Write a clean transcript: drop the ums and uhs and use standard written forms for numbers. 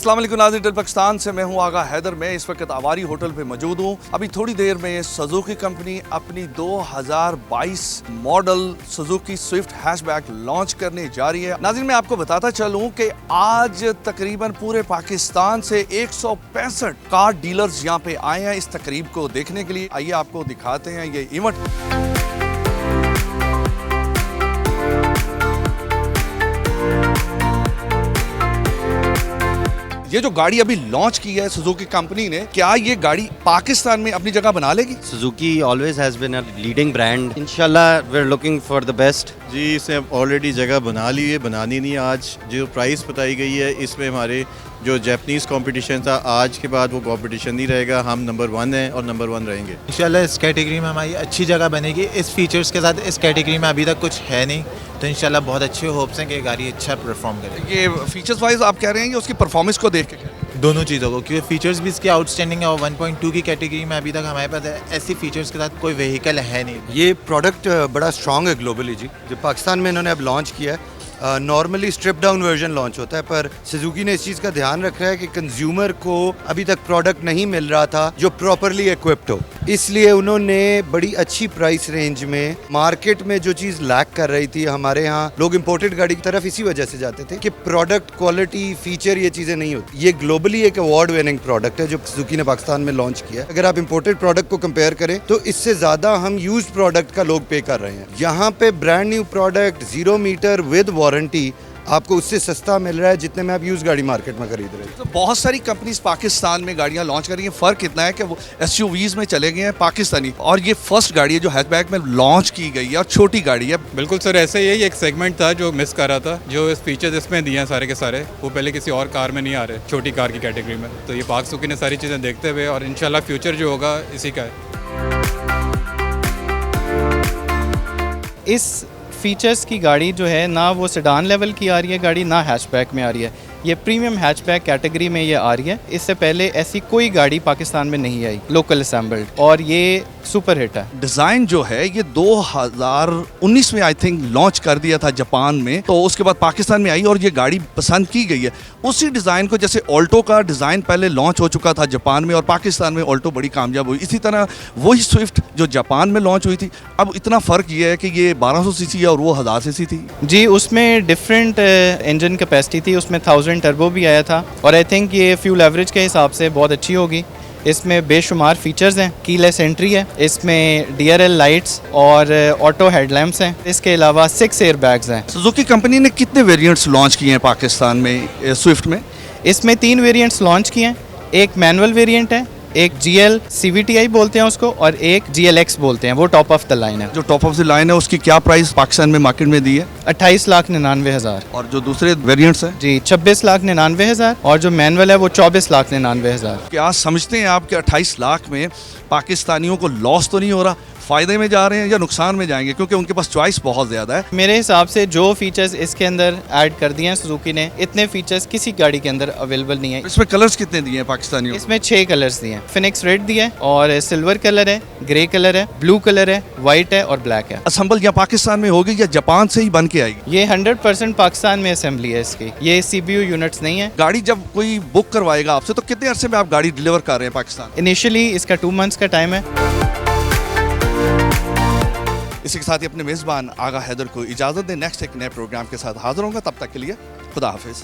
अस्सलाम वालेकुम नाज़रीन, टेल पाकिस्तान से मैं हूं आगा हैदर। मैं इस वक्त आवारी होटल पे मौजूद हूं। अभी थोड़ी देर में सुजुकी कंपनी अपनी 2022 model Suzuki Swift hatchback launch करने जा रही है। नाज़रीन, मैं आपको बताता चलूं कि आज तकरीबन पूरे पाकिस्तान से 165 कार डीलर्स यहां पे आए हैं इस तकरीब को देखने के लिए। आइए आपको दिखाते हैं ये इवेंट। ये जो गाड़ी अभी लॉन्च की है सुजुकी कंपनी ने, क्या ये गाड़ी पाकिस्तान में अपनी जगह बना लेगी? Suzuki always has been a leading brand. Inshallah, we're looking for the best. जी, इसने ऑलरेडी जगह बना ली है, बनानी नहीं। आज जो प्राइस बताई गई है इसमें हमारे जो जापानीज़ कंपटीशन था, आज के बाद वो कंपटीशन नहीं रहेगा। हम नंबर 1 हैं और नंबर 1 रहेंगे इंशाल्लाह। इस कैटेगरी में हमारी अच्छी जगह बनेगी। इस फीचर्स के साथ इस कैटेगरी में अभी तक कुछ है नहीं, तो इंशाल्लाह बहुत अच्छे होप्स हैं कि गाड़ी अच्छा परफॉर्म करेगी। ये फीचर्स वाइज आप कह रहे हैं कि उसकी परफॉर्मेंस को देख के? दोनों चीज़ों को, क्योंकि फीचर्स भी इसके आउटस्टैंडिंग है और 1.2 की कैटेगरी में अभी तक हमारे पास ऐसी फीचर्स के साथ कोई व्हीकल है नहीं। ये प्रोडक्ट बड़ा स्ट्रॉन्ग है ग्लोबली जी। जो पाकिस्तान में इन्होंने अब लॉन्च किया है, normally strip down version launch होता है, पर सुजुकी ने इस चीज़ का ध्यान रखा है कि कंज्यूमर को अभी तक प्रोडक्ट नहीं मिल रहा था जो प्रॉपरली इक्विप्ड हो। इसलिए उन्होंने बड़ी अच्छी प्राइस रेंज में मार्केट में जो चीज़ लैक कर रही थी, हमारे यहाँ लोग इंपोर्टेड गाड़ी की तरफ इसी वजह से जाते थे कि प्रोडक्ट क्वालिटी फीचर ये चीज़ें नहीं होती। ये ग्लोबली एक अवार्ड विनिंग प्रोडक्ट है जो सुजुकी ने पाकिस्तान में लॉन्च किया है। अगर आप इंपोर्टेड प्रोडक्ट को कंपेयर करें तो इससे ज़्यादा हम यूज्ड प्रोडक्ट का लोग पे कर रहे हैं। यहाँ पे brand new product 0 metre with warranty आपको उससे सस्ता मिल रहा है जितने में आप यूज गाड़ी मार्केट में खरीद रहे हैं। तो बहुत सारी कंपनीज पाकिस्तान में गाड़ियां लॉन्च कर रही हैं। फर्क इतना है कि वो एसयूवीज में चले गए हैं पाकिस्तानी, और ये फर्स्ट गाड़ी है जो हैचबैक में लॉन्च की गई है और छोटी गाड़ी है। बिल्कुल सर, ऐसे ही एक सेगमेंट था जो मिस कर रहा था। जो इस फीचर्स इसमें दिए हैं सारे के सारे, वो पहले किसी और कार में नहीं आ रहे, छोटी कार की कैटेगरी में। तो ये पाक सुजुकी ने सारी चीज़ें देखते हुए, और इंशाल्लाह फ्यूचर जो होगा इसी का है। इस फीचर्स की गाड़ी जो है ना वो सेडान लेवल की आ रही है गाड़ी, ना हैचबैक में आ रही है। ये प्रीमियम हैचबैक कैटेगरी में ये आ रही है। इससे पहले ऐसी कोई गाड़ी पाकिस्तान में नहीं आई लोकल असेंबल्ड, और ये सुपर हिट है। डिज़ाइन जो है ये 2019 में आई थिंक लॉन्च कर दिया था जापान में, तो उसके बाद पाकिस्तान में आई और ये गाड़ी पसंद की गई है। उसी डिज़ाइन को, जैसे ऑल्टो का डिज़ाइन पहले लॉन्च हो चुका था जापान में और पाकिस्तान में ऑल्टो बड़ी कामयाब हुई, इसी तरह वही स्विफ्ट जो जापान में लॉन्च हुई थी। अब इतना फ़र्क ये है कि ये 1200 सीसी है और वो 1000 सीसी थी। जी, उसमें डिफरेंट इंजन कैपेसिटी थी, उसमें 1000 टर्बो भी आया था, और आई थिंक ये फ्यूल एवरेज के हिसाब से बहुत अच्छी होगी। इसमें बेशुमार फीचर्स हैं, कीलेस एंट्री है, इसमें DRL लाइट्स और ऑटो हेडलैम्प्स हैं। इसके अलावा 6 एयर बैग्स हैं। सुजुकी कंपनी ने कितने वेरिएंट्स लॉन्च किए हैं पाकिस्तान में स्विफ्ट में? इसमें 3 वेरिएंट्स लॉन्च किए हैं। एक मैनुअल वेरिएंट है, एक GL CVTI बोलते हैं उसको, और एक GLX बोलते हैं, वो टॉप ऑफ द लाइन है। जो टॉप ऑफ द लाइन है उसकी क्या प्राइस पाकिस्तान में मार्केट में दी है? 28,99,000। और जो दूसरे वेरिएंट्स हैं जी 26,99,000, और जो मैनुअल है वो 24,99,000। क्या समझते हैं आप कि 28 लाख में पाकिस्तानियों को लॉस तो नहीं हो रहा? फ़ायदे में जा रहे हैं या नुकसान में जाएंगे, क्योंकि उनके पास चॉइस बहुत ज़्यादा है? मेरे हिसाब से जो फीचर्स इसके अंदर ऐड कर दिए हैं सुजुकी ने, इतने फीचर्स किसी गाड़ी के अंदर अवेलेबल नहीं है। इसमें कलर्स कितने दिए हैं पाकिस्तानियों? इसमें 6 कलर्स दिए हैं। फिनिक्स रेड दिया है, और सिल्वर कलर है, ग्रे कलर है, ब्लू कलर है, वाइट है और ब्लैक है। असेंबल यहाँ पाकिस्तान में होगी या जापान से ही बन के आएगी? ये 100% पाकिस्तान में असेंबली है इसकी, ये CBU यूनिट्स नहीं है। गाड़ी जब कोई बुक करवाएगा आपसे तो कितने अरसे में आप गाड़ी डिलीवर कर रहे हैं पाकिस्तान? इनिशियली इसका 2 मंथ्स का टाइम है। इसी के साथ ही अपने मेज़बान आगा हैदर को इजाज़त दें। नेक्स्ट एक नए प्रोग्राम के साथ हाजिर होंगे, तब तक के लिए खुदा हाफिज़।